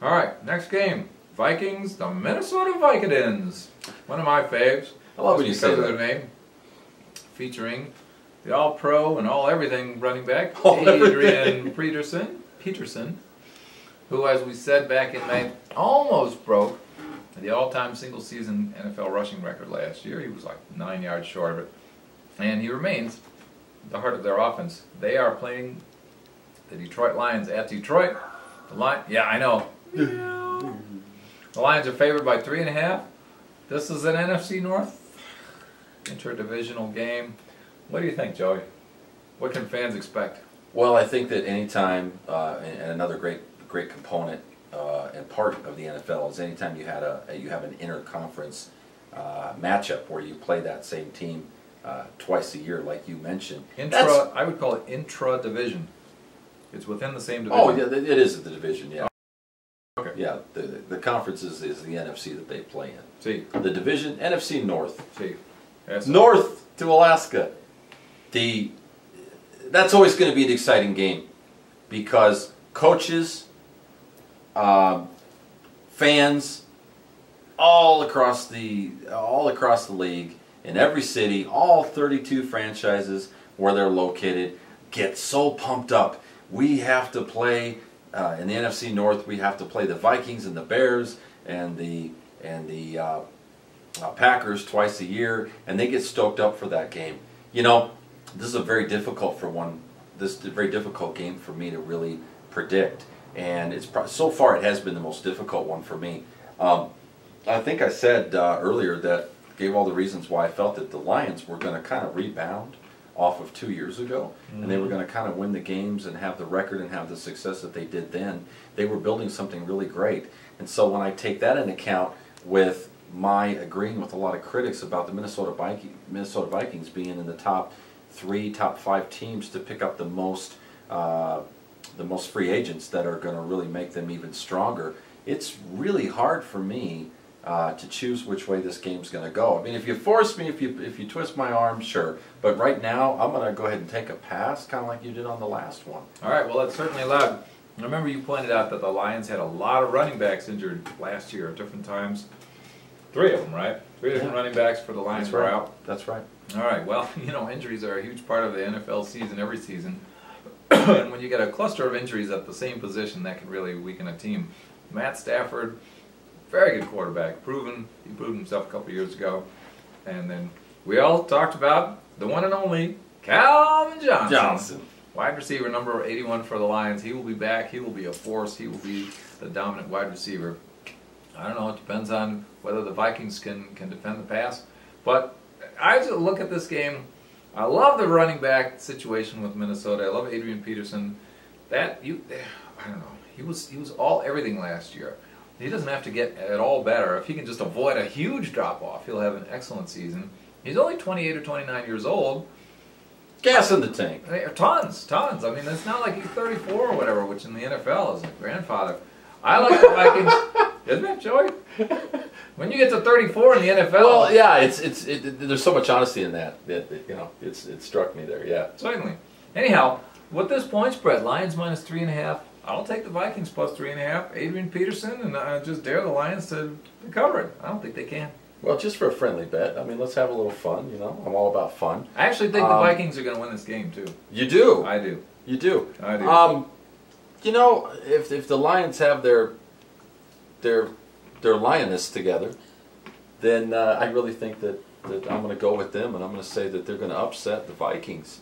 All right, next game. Vikings, the Minnesota Vikings. One of my faves. I love when you say that. Because of their name. Featuring the all-pro and all-everything running back, All Adrian Peterson, who, as we said back in May, almost broke the all-time single-season NFL rushing record last year. He was like 9 yards short of it. And he remains the heart of their offense. They are playing the Detroit Lions at Detroit. Yeah, I know. The Lions are favored by 3.5. This is an NFC North interdivisional game. What do you think, Joey? What can fans expect? Well, I think that anytime, and another great component and part of the NFL is anytime you have an interconference matchup where you play that same team twice a year, like you mentioned. I would call it intra-division. It's within the same division. Oh, yeah, it is the division, yeah. Okay. Yeah, the conference is the NFC that they play in. See. The division, NFC North. See. North to Alaska. That's always going to be an exciting game because coaches, fans, all across the league, in every city, all 32 franchises where they're located, get so pumped up. We have to play in the NFC North. We have to play the Vikings and the Bears and the Packers twice a year, and they get stoked up for that game. You know, this is a very difficult game for me to really predict, and so far it has been the most difficult one for me. I think I said earlier that gave all the reasons why I felt that the Lions were going to kind of rebound off of 2 years ago, and they were going to kind of win the games and have the record and have the success that they did then. They were building something really great, and so when I take that into account with my agreeing with a lot of critics about the Minnesota Vikings being in the top 3, top 5 teams to pick up the most free agents that are going to really make them even stronger, it's really hard for me to choose which way this game's going to go. I mean, if you force me, if you twist my arm, sure. But right now, I'm going to go ahead and take a pass, kind of like you did on the last one. All right, well, that's certainly allowed. I remember you pointed out that the Lions had a lot of running backs injured last year at different times. 3 of them, right? 3 different running backs for the Lions were out. That's right. All right, well, you know, injuries are a huge part of the NFL season every season. And when you get a cluster of injuries at the same position, that can really weaken a team. Matt Stafford, very good quarterback, he proved himself a couple years ago. And then we all talked about the one and only Calvin Johnson. Wide receiver number 81 for the Lions. He will be back. He will be a force. He will be the dominant wide receiver. I don't know. It depends on whether the Vikings can defend the pass. But I just look at this game. I love the running back situation with Minnesota. I love Adrian Peterson. I don't know. He was everything last year. He doesn't have to get at all better. If he can just avoid a huge drop-off, he'll have an excellent season. He's only 28 or 29 years old. Gas in the tank. Tons. I mean, it's not like he's 34 or whatever, which in the NFL is a grandfather. I like the Vikings. Isn't it, Joey? When you get to 34 in the NFL... Well, yeah, there's so much honesty in that you know, it struck me there, yeah. Certainly. Anyhow, with this point spread, Lions minus 3.5, I'll take the Vikings plus 3.5. Adrian Peterson, and just dare the Lions to cover it. I don't think they can. Well, just for a friendly bet. I mean, let's have a little fun, you know. I'm all about fun. I actually think the Vikings are going to win this game, too. You do? I do. You do? I do. You know, if the Lions have their lioness together, then I really think that I'm going to go with them, and I'm going to say that they're going to upset the Vikings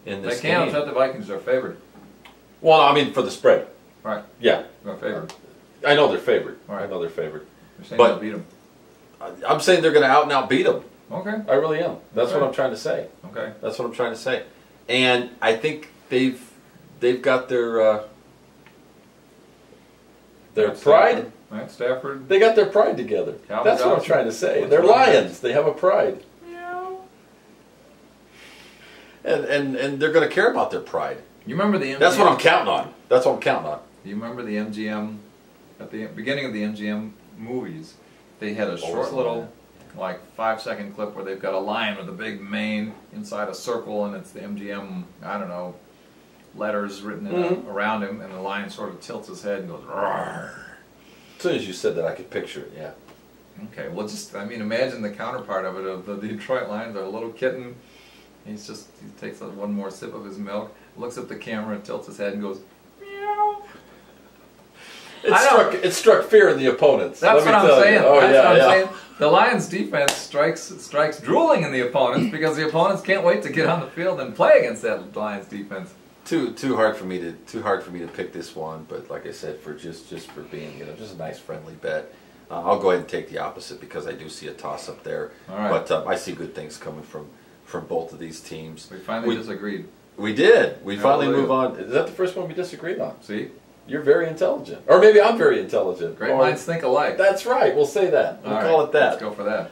in this game. They can't upset the Vikings. They're favored. Well, I mean, for the spread. Right. Yeah. They're favored. I know they're favored. Right. I know they're favored. You're saying But they'll beat them. I'm saying they're going to out and out beat them. Okay. I really am. That's what I'm trying to say. Okay. That's what I'm trying to say. And I think they've got their pride. Matt Stafford. They got their pride together. That's what I'm trying to say. They're lions. They have a pride. Meow. And they're going to care about their pride. You remember the MGM? That's what I'm counting on. That's what I'm counting on. You remember the MGM, at the beginning of the MGM movies, they had a short little, like 5-second clip where they've got a lion with a big mane inside a circle, and it's the MGM, I don't know, letters written around him, and the lion sort of tilts his head and goes, roar. As soon as you said that, I could picture it. Yeah. Okay, well, just, I mean, imagine the counterpart of it, of the Detroit Lions, our little kitten. He takes one more sip of his milk, looks at the camera, tilts his head and goes, meow. It struck fear in the opponents. That's what I'm saying. Oh, That's yeah, what I'm yeah. saying. The Lions defense strikes drooling in the opponents because the opponents can't wait to get on the field and play against that Lions defense. Too hard for me to pick this one, but like I said, for just for being just a nice friendly bet, I'll go ahead and take the opposite because I do see a toss up there. All right. But I see good things coming from both of these teams. We finally disagreed. We did. We finally Hallelujah. move on. Is that the first one we disagreed on? See? You're very intelligent, or maybe I'm very intelligent. Great minds think alike. That's right. We'll say that. We'll call it that. Let's go for that.